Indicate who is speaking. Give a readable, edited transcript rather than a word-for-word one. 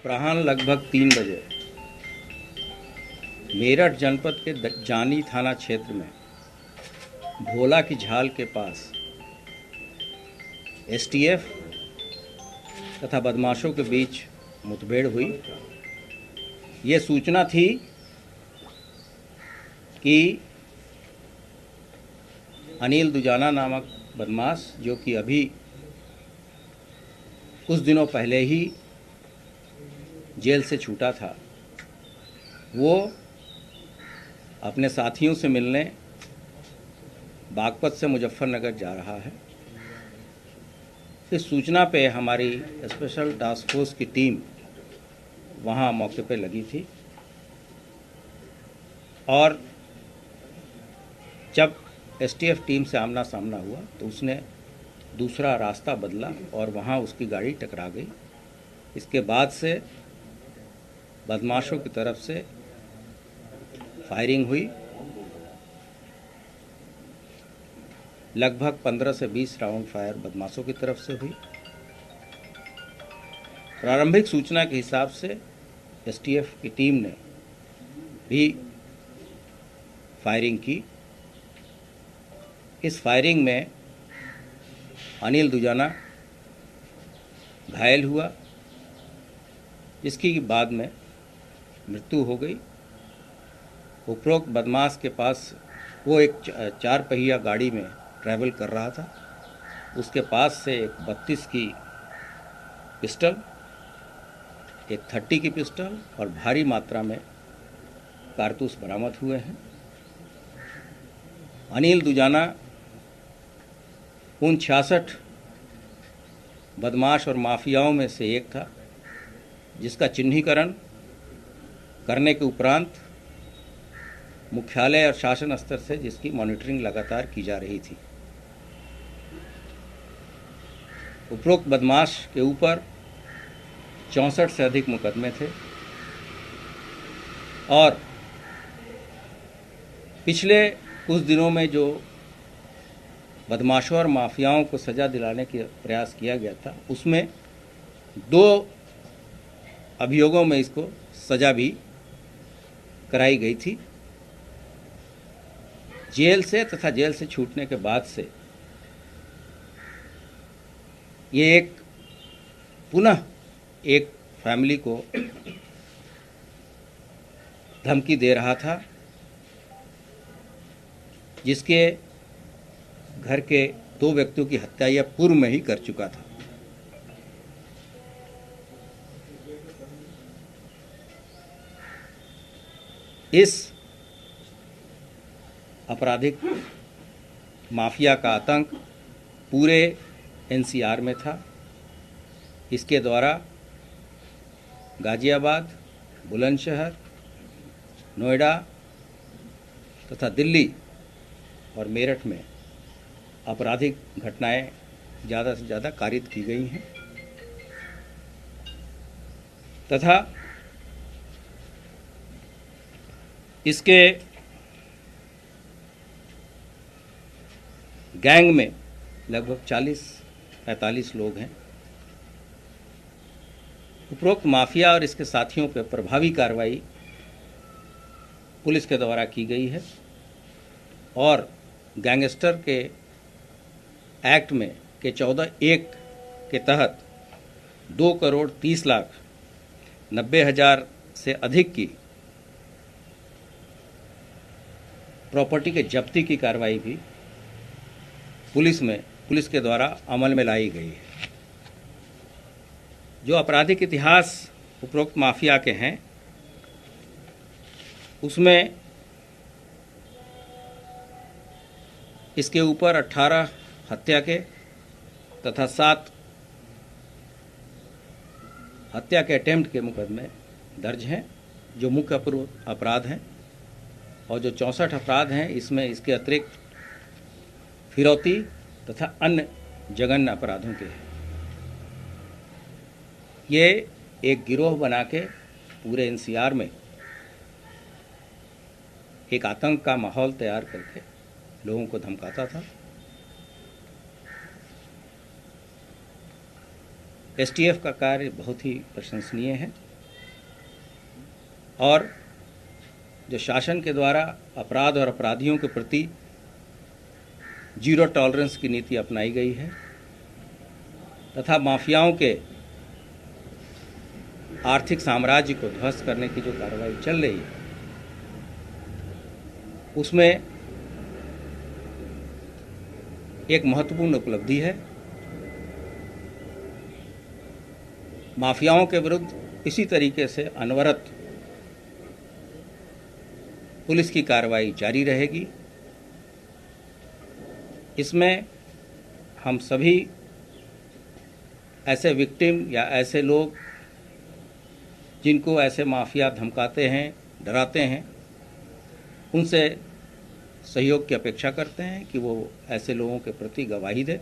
Speaker 1: अपराह्न लगभग 3 बजे मेरठ जनपद के जानी थाना क्षेत्र में भोला की झाल के पास एसटीएफ तथा बदमाशों के बीच मुठभेड़ हुई। ये सूचना थी कि अनिल दुजाना नामक बदमाश, जो कि अभी कुछ दिनों पहले ही जेल से छूटा था, वो अपने साथियों से मिलने बागपत से मुजफ्फरनगर जा रहा है। इस सूचना पे हमारी स्पेशल टास्क फोर्स की टीम वहाँ मौके पे लगी थी और जब एसटीएफ टीम से आमना सामना हुआ तो उसने दूसरा रास्ता बदला और वहाँ उसकी गाड़ी टकरा गई। इसके बाद से बदमाशों की तरफ से फायरिंग हुई। लगभग 15 से 20 राउंड फायर बदमाशों की तरफ से हुई। प्रारंभिक सूचना के हिसाब से एसटीएफ की टीम ने भी फायरिंग की। इस फायरिंग में अनिल दुजाना घायल हुआ, जिसकी बाद में मृत्यु हो गई। उपरोक्त बदमाश के पास वो एक 4 पहिया गाड़ी में ट्रैवल कर रहा था। उसके पास से एक 32 की पिस्टल, एक 30 की पिस्टल और भारी मात्रा में कारतूस बरामद हुए हैं। अनिल दुजाना उन 66 बदमाश और माफियाओं में से एक था, जिसका चिन्हीकरण करने के उपरांत मुख्यालय और शासन स्तर से जिसकी मॉनिटरिंग लगातार की जा रही थी। उपरोक्त बदमाश के ऊपर 64 से अधिक मुकदमे थे और पिछले कुछ दिनों में जो बदमाशों और माफियाओं को सज़ा दिलाने का प्रयास किया गया था, उसमें 2 अभियोगों में इसको सज़ा भी कराई गई थी। जेल से तथा जेल से छूटने के बाद से ये पुनः एक फैमिली को धमकी दे रहा था, जिसके घर के 2 व्यक्तियों की हत्या यह पूर्व में ही कर चुका था। इस आपराधिक माफिया का आतंक पूरे एनसीआर में था। इसके द्वारा गाजियाबाद, बुलंदशहर, नोएडा तथा दिल्ली और मेरठ में आपराधिक घटनाएं ज़्यादा से ज़्यादा कारित की गई हैं तथा इसके गैंग में लगभग 40-45 लोग हैं। उपरोक्त माफिया और इसके साथियों पर प्रभावी कार्रवाई पुलिस के द्वारा की गई है और गैंगस्टर के एक्ट में के 14(1) के तहत 2,30,90,000 से अधिक की प्रॉपर्टी के जब्ती की कार्रवाई भी पुलिस के द्वारा अमल में लाई गई है। जो आपराधिक इतिहास उपरोक्त माफिया के हैं, उसमें इसके ऊपर 18 हत्या के तथा 7 हत्या के अटेम्प्ट के मुकदमे दर्ज हैं, जो मुख्य अपराध हैं। और जो 64 अपराध हैं, इसमें इसके अतिरिक्त फिरौती तथा अन्य जघन्य अपराधों के हैं। ये एक गिरोह बना के पूरे एनसीआर में एक आतंक का माहौल तैयार करके लोगों को धमकाता था। एसटीएफ का कार्य बहुत ही प्रशंसनीय है। और जो शासन के द्वारा अपराध और अपराधियों के प्रति जीरो टॉलरेंस की नीति अपनाई गई है तथा माफियाओं के आर्थिक साम्राज्य को ध्वस्त करने की जो कार्रवाई चल रही है उसमें एक महत्वपूर्ण उपलब्धि है। माफियाओं के विरुद्ध इसी तरीके से अनवरत पुलिस की कार्रवाई जारी रहेगी। इसमें हम सभी ऐसे विक्टिम या ऐसे लोग जिनको ऐसे माफिया धमकाते हैं, डराते हैं, उनसे सहयोग की अपेक्षा करते हैं कि वो ऐसे लोगों के प्रति गवाही दें